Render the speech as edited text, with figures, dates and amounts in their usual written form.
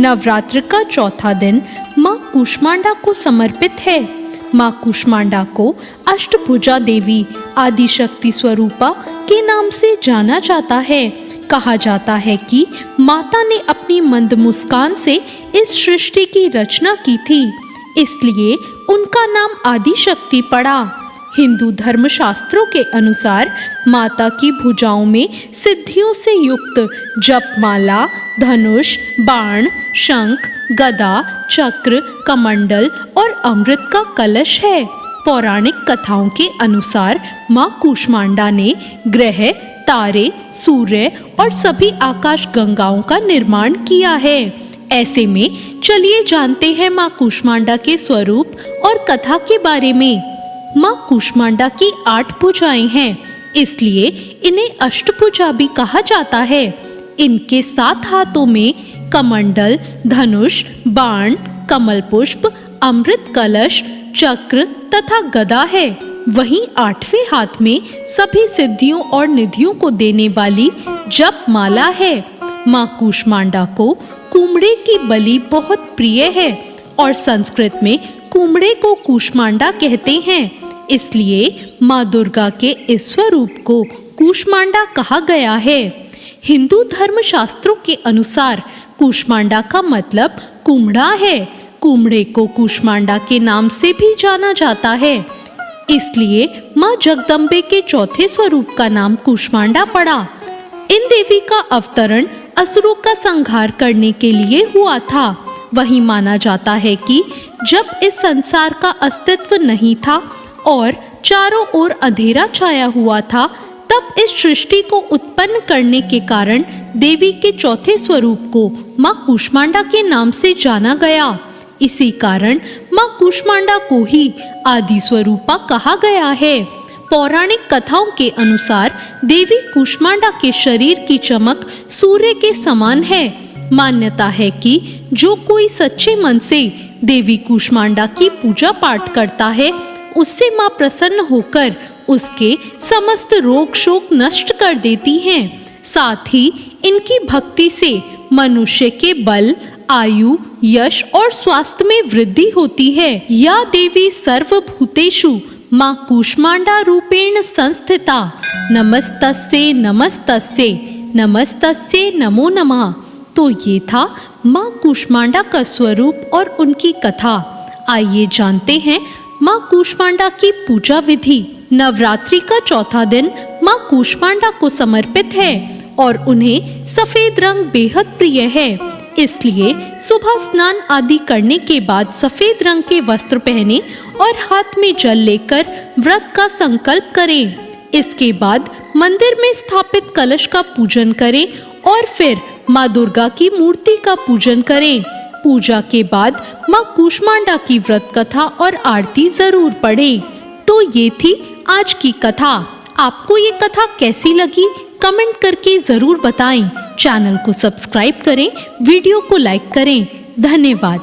नवरात्र का चौथा दिन माँ कूष्मांडा को समर्पित है। माँ कूष्मांडा को अष्टभुजा देवी आदिशक्ति स्वरूपा के नाम से जाना जाता है। कहा जाता है कि माता ने अपनी मंद मुस्कान से इस सृष्टि की रचना की थी, इसलिए उनका नाम आदिशक्ति पड़ा। हिंदू धर्म शास्त्रों के अनुसार माता की भुजाओं में सिद्धियों से युक्त जपमाला, धनुष, बाण, शंख, गदा, चक्र, कमंडल और अमृत का कलश है। पौराणिक कथाओं के अनुसार माँ कूष्मांडा ने ग्रह, तारे, सूर्य और सभी आकाश गंगाओं का निर्माण किया है। ऐसे में चलिए जानते हैं माँ कूष्मांडा के स्वरूप और कथा के बारे में। माँ कूष्मांडा की 8 भुजाएं हैं, इसलिए इन्हें अष्टभुजा भी कहा जाता है। इनके 7 हाथों में कमंडल, धनुष, बाण, कमल पुष्प, अमृत कलश, चक्र तथा गदा है। वहीं 8वें हाथ में सभी सिद्धियों और निधियों को देने वाली जप माला है। माँ कूष्मांडा को कुमड़े की बलि बहुत प्रिय है और संस्कृत में कुमड़े को कूष्मांडा कहते हैं, इसलिए माँ दुर्गा के इस स्वरूप को कूष्मांडा कहा गया है। हिंदू धर्म शास्त्रों के अनुसार कूष्मांडा का मतलब कुमड़ा है। कुमड़े को कूष्मांडा के नाम से भी जाना जाता है, इसलिए माँ जगदम्बे के चौथे स्वरूप का नाम कूष्मांडा पड़ा। इन देवी का अवतरण असुरों का संहार करने के लिए हुआ था। वहीं माना जाता है कि जब इस संसार का अस्तित्व नहीं था और चारों ओर अंधेरा छाया हुआ था, तब इस सृष्टि को उत्पन्न करने के कारण देवी के चौथे स्वरूप को माँ कूष्मांडा के नाम से जाना गया। इसी कारण माँ कूष्मांडा को ही आदि स्वरूपा कहा गया है। पौराणिक कथाओं के अनुसार देवी कूष्मांडा के शरीर की चमक सूर्य के समान है। मान्यता है कि जो कोई सच्चे मन से देवी कूष्मांडा की पूजा पाठ करता है, उससे माँ प्रसन्न होकर उसके समस्त रोग शोक नष्ट कर देती हैं। साथ ही इनकी भक्ति से मनुष्य के बल, आयु, यश और स्वास्थ्य में वृद्धि होती है। या देवी सर्वभूतेषु माँ कूष्मांडा रूपेण संस्थिता, नमस्तस्ये नमस्तस्ये नमस्तस्ये नमो नमः। तो ये था माँ कूष्मांडा का स्वरूप और उनकी कथा। आइए जानते हैं माँ कूष्मांडा की पूजा विधि। नवरात्रि का चौथा दिन माँ कूष्मांडा को समर्पित है और उन्हें सफेद रंग बेहद प्रिय है, इसलिए सुबह स्नान आदि करने के बाद सफेद रंग के वस्त्र पहने और हाथ में जल लेकर व्रत का संकल्प करें। इसके बाद मंदिर में स्थापित कलश का पूजन करें और फिर माँ दुर्गा की मूर्ति का पूजन करें। पूजा के बाद माँ कूष्मांडा की व्रत कथा और आरती जरूर पढ़ें। तो ये थी आज की कथा। आपको ये कथा कैसी लगी कमेंट करके जरूर बताएं। चैनल को सब्सक्राइब करें, वीडियो को लाइक करें। धन्यवाद।